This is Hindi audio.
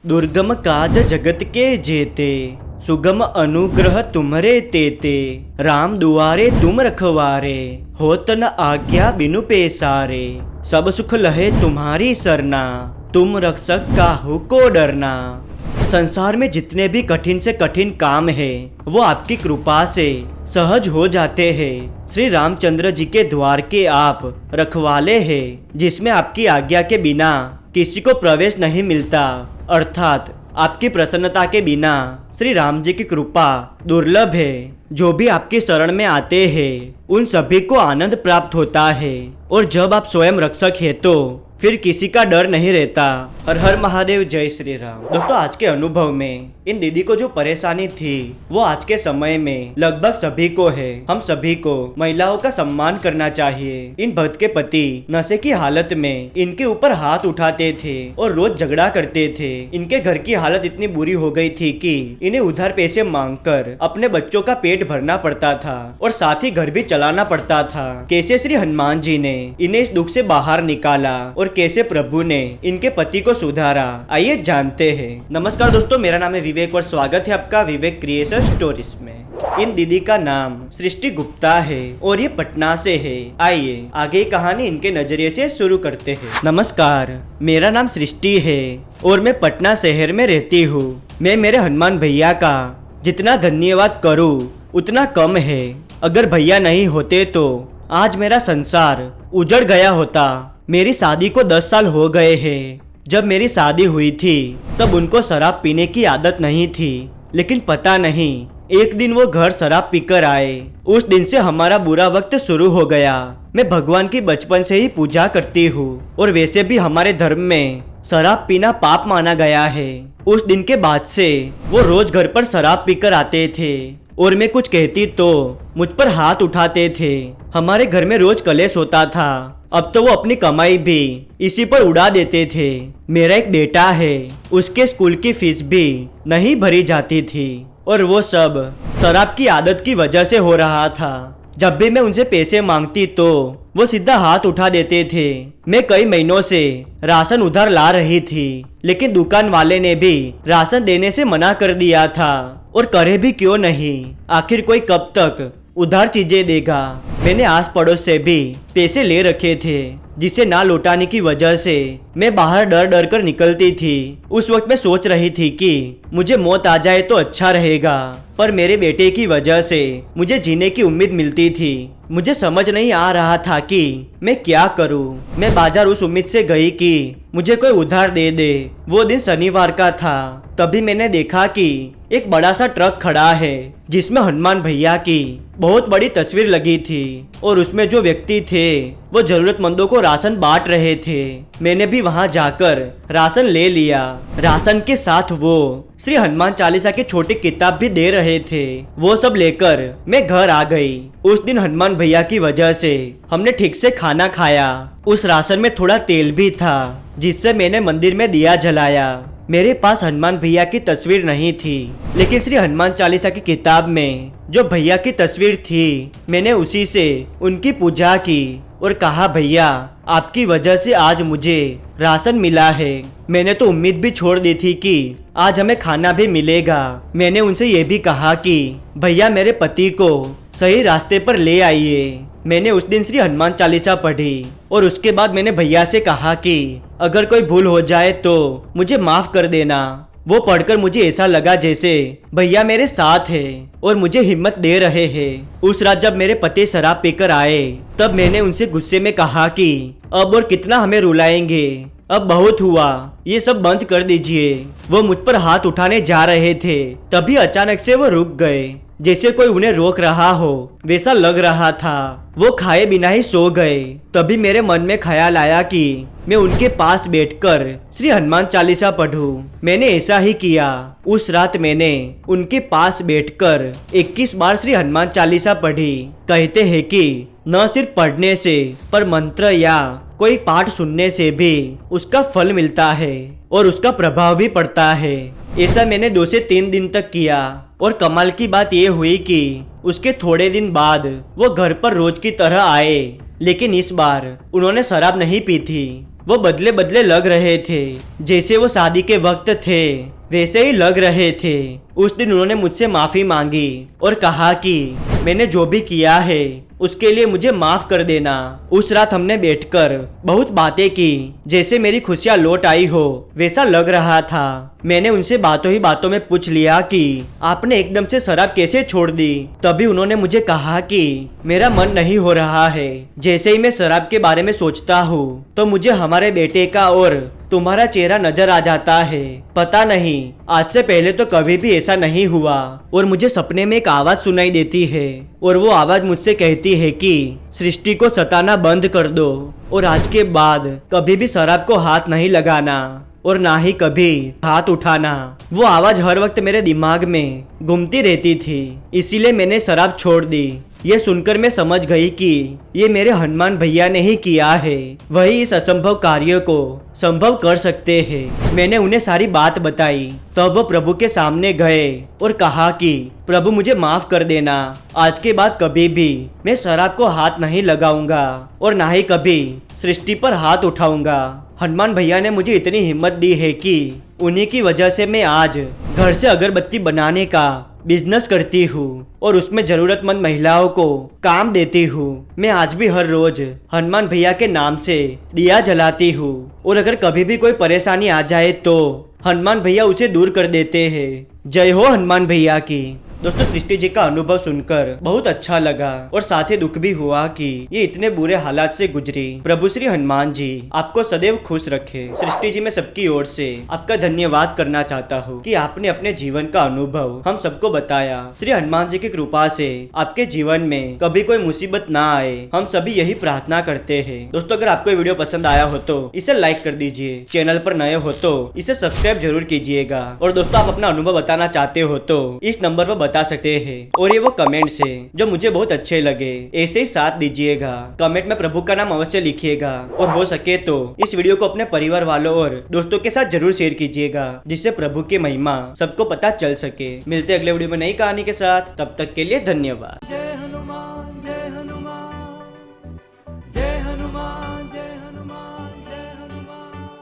दुर्गम काज जगत के जेते, सुगम अनुग्रह तुम्हरे तेते। राम दुआरे तुम रखवारे, होत न आज्ञा बिनु पेसारे। सब सुख लहे तुम्हारी सरना, तुम रक्षक काहू को डरना। संसार में जितने भी कठिन से कठिन काम है वो आपकी कृपा से सहज हो जाते हैं। श्री रामचंद्र जी के द्वार के आप रखवाले हैं, जिसमें आपकी आज्ञा के बिना किसी को प्रवेश नहीं मिलता, अर्थात आपकी प्रसन्नता के बिना श्री राम जी की कृपा दुर्लभ है। जो भी आपकी शरण में आते हैं उन सभी को आनंद प्राप्त होता है, और जब आप स्वयं रक्षक है तो फिर किसी का डर नहीं रहता। हर हर महादेव, जय श्री राम। दोस्तों, आज के अनुभव में इन दीदी को जो परेशानी थी वो आज के समय में लगभग सभी को है। हम सभी को महिलाओं का सम्मान करना चाहिए। इन भक्त के पति नशे की हालत में इनके ऊपर हाथ उठाते थे और रोज झगड़ा करते थे। इनके घर की हालत इतनी बुरी हो गई थी कि इन्हें उधार पैसे मांगकर अपने बच्चों का पेट भरना पड़ता था और साथ ही घर भी चलाना पड़ता था। कैसे श्री हनुमान जी ने इन्हें इस दुख से बाहर निकाला और कैसे प्रभु ने इनके पति को सुधारा, आइए जानते हैं। नमस्कार दोस्तों, मेरा नाम है विवेक और स्वागत है आपका विवेक क्रिएशन स्टोरीज में। इन दीदी का नाम सृष्टि गुप्ता है और ये पटना से है। आइए आगे कहानी इनके नजरिए से शुरू करते हैं। नमस्कार, मेरा नाम सृष्टि है और मैं पटना शहर में रहती हूँ। मैं मेरे हनुमान भैया का जितना धन्यवाद करूँ उतना कम है। अगर भैया नहीं होते तो आज मेरा संसार उजड़ गया होता। मेरी शादी को 10 साल हो गए हैं। जब मेरी शादी हुई थी तब उनको शराब पीने की आदत नहीं थी, लेकिन पता नहीं एक दिन वो घर शराब पीकर आए। उस दिन से हमारा बुरा वक्त शुरू हो गया। मैं भगवान की बचपन से ही पूजा करती हूँ और वैसे भी हमारे धर्म में शराब पीना पाप माना गया है। उस दिन के बाद से वो रोज घर पर शराब पीकर आते थे और मैं कुछ कहती तो मुझ पर हाथ उठाते थे। हमारे घर में रोज कलेश होता था। अब तो वो अपनी कमाई भी इसी पर उड़ा देते थे। मेरा एक बेटा है, उसके स्कूल की फीस भी नहीं भरी जाती थी और वो सब शराब की आदत की वजह से हो रहा था। जब भी मैं उनसे पैसे मांगती तो वो सीधा हाथ उठा देते थे। मैं कई महीनों से राशन उधार ला रही थी, लेकिन दुकान वाले ने भी राशन देने से मना कर दिया था, और करे भी क्यों नहीं, आखिर कोई कब तक उधार चीजें देगा। मैंने आस पड़ोस से भी पैसे ले रखे थे, जिसे ना लौटाने की वजह से मैं बाहर डर डर कर निकलती थी। उस वक्त मैं सोच रही थी कि मुझे मौत आ जाए तो अच्छा रहेगा, पर मेरे बेटे की वजह से मुझे जीने की उम्मीद मिलती थी। मुझे समझ नहीं आ रहा था कि मैं क्या करूं। मैं बाजार उस उम्मीद से गई कि मुझे कोई उधार दे दे। वो दिन शनिवार का था। तभी मैंने देखा कि एक बड़ा सा ट्रक खड़ा है जिसमें हनुमान भैया की बहुत बड़ी तस्वीर लगी थी, और उसमें जो व्यक्ति थे वो जरूरतमंदों को राशन बांट रहे थे। मैंने भी वहां जाकर राशन ले लिया। राशन के साथ वो श्री हनुमान चालीसा की छोटी किताब भी दे रहे थे। वो सब लेकर मैं घर आ गई। उस दिन हनुमान भैया की वजह से हमने ठीक से खाना खाया। उस राशन में थोड़ा तेल भी था, जिससे मैंने मंदिर में दिया जलाया। मेरे पास हनुमान भैया की तस्वीर नहीं थी, लेकिन श्री हनुमान चालीसा की किताब में जो भैया की तस्वीर थी, मैंने उसी से उनकी पूजा की और कहा, भैया आपकी वजह से आज मुझे राशन मिला है। मैंने तो उम्मीद भी छोड़ दी थी कि आज हमें खाना भी मिलेगा। मैंने उनसे ये भी कहा कि भैया मेरे पति को सही रास्ते पर ले आइए। मैंने उस दिन श्री हनुमान चालीसा पढ़ी और उसके बाद मैंने भैया से कहा कि अगर कोई भूल हो जाए तो मुझे माफ कर देना। वो पढ़कर मुझे ऐसा लगा जैसे भैया मेरे साथ है और मुझे हिम्मत दे रहे हैं। उस रात जब मेरे पति शराब पीकर आए तब मैंने उनसे गुस्से में कहा कि अब और कितना हमें रुलाएंगे, अब बहुत हुआ, ये सब बंद कर दीजिए। वो मुझ पर हाथ उठाने जा रहे थे, तभी अचानक से वो रुक गए, जैसे कोई उन्हें रोक रहा हो वैसा लग रहा था। वो खाए बिना ही सो गए। तभी मेरे मन में ख्याल आया कि मैं उनके पास बैठकर श्री हनुमान चालीसा पढ़ूं। मैंने ऐसा ही किया। उस रात मैंने उनके पास बैठकर 21 बार श्री हनुमान चालीसा पढ़ी। कहते हैं कि न सिर्फ पढ़ने से पर मंत्र या कोई पाठ सुनने से भी उसका फल मिलता है और उसका प्रभाव भी पड़ता है। ऐसा मैंने 2 से 3 दिन तक किया, और कमाल की बात यह हुई कि उसके थोड़े दिन बाद वो घर पर रोज की तरह आए, लेकिन इस बार उन्होंने शराब नहीं पी थी। वो बदले बदले लग रहे थे, जैसे वो शादी के वक्त थे वैसे ही लग रहे थे। उस दिन उन्होंने मुझसे माफी मांगी और कहा कि मैंने जो भी किया है उसके लिए मुझे माफ कर देना। उस रात हमने बैठकर बहुत बातें की, जैसे मेरी खुशियाँ लौट आई हो वैसा लग रहा था। मैंने उनसे बातों ही बातों में पूछ लिया कि आपने एकदम से शराब कैसे छोड़ दी। तभी उन्होंने मुझे कहा कि मेरा मन नहीं हो रहा है। जैसे ही मैं शराब के बारे में सोचता हूँ तो मुझे हमारे बेटे का और तुम्हारा चेहरा नजर आ जाता है। पता नहीं आज से पहले तो कभी भी ऐसा नहीं हुआ। और मुझे सपने में एक आवाज सुनाई देती है और वो आवाज मुझसे कहती है कि सृष्टि को सताना बंद कर दो और आज के बाद कभी भी शराब को हाथ नहीं लगाना और ना ही कभी हाथ उठाना। वो आवाज हर वक्त मेरे दिमाग में घूमती रहती थी, इसीलिए मैंने शराब छोड़ दी। ये सुनकर मैं समझ गई कि ये मेरे हनुमान भैया ने ही किया है, वही इस असंभव कार्य को संभव कर सकते हैं। मैंने उन्हें सारी बात बताई। तब वो प्रभु के सामने गए और कहा कि प्रभु मुझे माफ कर देना, आज के बाद कभी भी मैं शराब को हाथ नहीं लगाऊंगा और ना ही कभी सृष्टि पर हाथ उठाऊंगा। हनुमान भैया ने मुझे इतनी हिम्मत दी है कि उन्हीं की वजह से मैं आज घर से अगरबत्ती बनाने का बिजनेस करती हूँ और उसमें जरूरतमंद महिलाओं को काम देती हूँ। मैं आज भी हर रोज हनुमान भैया के नाम से दिया जलाती हूँ और अगर कभी भी कोई परेशानी आ जाए तो हनुमान भैया उसे दूर कर देते हैं। जय हो हनुमान भैया की। दोस्तों सृष्टि जी का अनुभव सुनकर बहुत अच्छा लगा और साथ ही दुख भी हुआ कि ये इतने बुरे हालात से गुजरी। प्रभु श्री हनुमान जी आपको सदैव खुश रखे। सृष्टि जी मैं सबकी ओर से आपका धन्यवाद करना चाहता हूँ कि आपने अपने जीवन का अनुभव हम सबको बताया। श्री हनुमान जी की कृपा से आपके जीवन में कभी कोई मुसीबत ना आए, हम सभी यही प्रार्थना करते हैं। दोस्तों अगर आपको वीडियो पसंद आया हो तो इसे लाइक कर दीजिए, चैनल पर नए हो तो इसे सब्सक्राइब जरूर कीजिएगा और दोस्तों आप अपना अनुभव बताना चाहते हो तो इस नंबर पर बता सकते हैं और ये वो कमेंट्स है जो मुझे बहुत अच्छे लगे, ऐसे ही साथ दीजिएगा। कमेंट में प्रभु का नाम अवश्य लिखिएगा और हो सके तो इस वीडियो को अपने परिवार वालों और दोस्तों के साथ जरूर शेयर कीजिएगा, जिससे प्रभु की महिमा सबको पता चल सके। मिलते अगले वीडियो में नई कहानी के साथ, तब तक के लिए धन्यवाद।